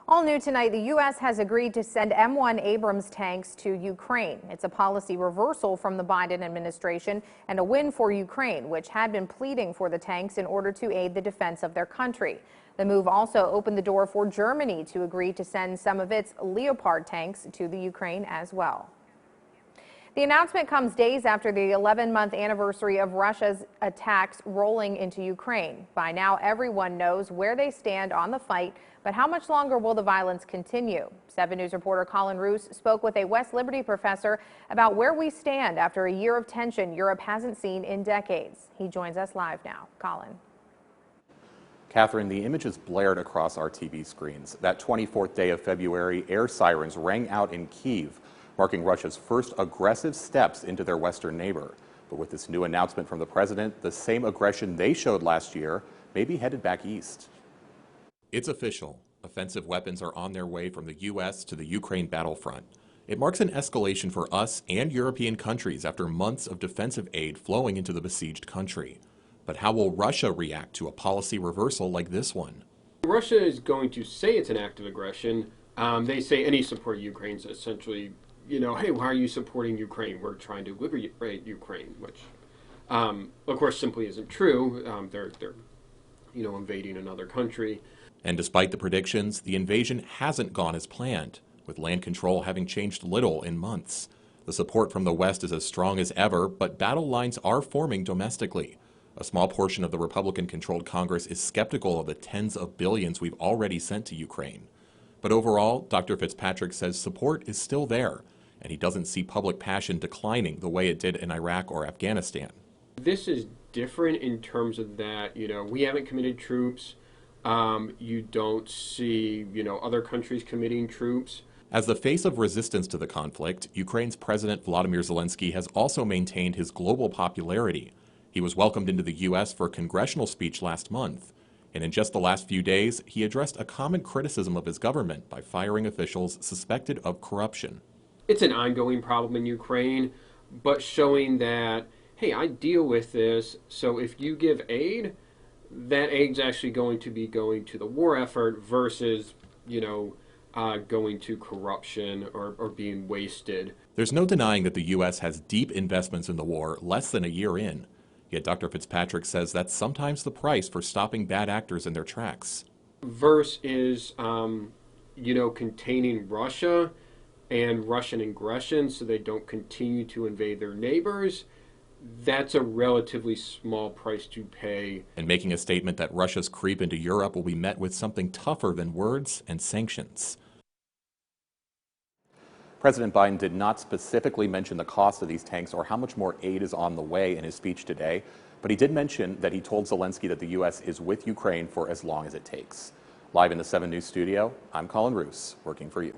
All new tonight, the U.S. has agreed to send M1 Abrams tanks to Ukraine. It's a policy reversal from the Biden administration and a win for Ukraine, which had been pleading for the tanks in order to aid the defense of their country. The move also opened the door for Germany to agree to send some of its Leopard tanks to the Ukraine as well. The announcement comes days after the 11-month anniversary of Russia's attacks rolling into Ukraine. By now, everyone knows where they stand on the fight, but how much longer will the violence continue? 7 News reporter Colin Roos spoke with a West Liberty professor about where we stand after a year of tension Europe hasn't seen in decades. He joins us live now. Colin. Catherine, the images blared across our TV screens. That 24th day of February, air sirens rang out in Kyiv, marking Russia's first aggressive steps into their western neighbor. But with this new announcement from the president, the same aggression they showed last year may be headed back east. It's official. Offensive weapons are on their way from the U.S. to the Ukraine battlefront. It marks an escalation for us and European countries after months of defensive aid flowing into the besieged country. But how will Russia react to a policy reversal like this one? Russia is going to say it's an act of aggression. They say any support of Ukraine is essentially, hey, why are you supporting Ukraine? We're trying to liberate Ukraine, which, of course, simply isn't true. They're invading another country. And despite the predictions, the invasion hasn't gone as planned, with land control having changed little in months. The support from the West is as strong as ever, but battle lines are forming domestically. A small portion of the Republican-controlled Congress is skeptical of the tens of billions we've already sent to Ukraine. But overall, Dr. Fitzpatrick says support is still there, and he doesn't see public passion declining the way it did in Iraq or Afghanistan. This is different in terms of that, we haven't committed troops. You don't see, other countries committing troops. As the face of resistance to the conflict, Ukraine's President Volodymyr Zelensky has also maintained his global popularity. He was welcomed into the U.S. for a congressional speech last month. And in just the last few days, he addressed a common criticism of his government by firing officials suspected of corruption. It's an ongoing problem in Ukraine, but showing that, hey, I deal with this, so if you give aid, that aid's actually going to be going to the war effort versus, going to corruption or being wasted. There's no denying that the U.S. has deep investments in the war less than a year in. Yet Dr. Fitzpatrick says that's sometimes the price for stopping bad actors in their tracks. Versus, containing Russia and Russian aggression so they don't continue to invade their neighbors. That's a relatively small price to pay. And making a statement that Russia's creep into Europe will be met with something tougher than words and sanctions. President Biden did not specifically mention the cost of these tanks or how much more aid is on the way in his speech today, but he did mention that he told Zelensky that the U.S. is with Ukraine for as long as it takes. Live in the 7 News studio, I'm Colin Roos, working for you.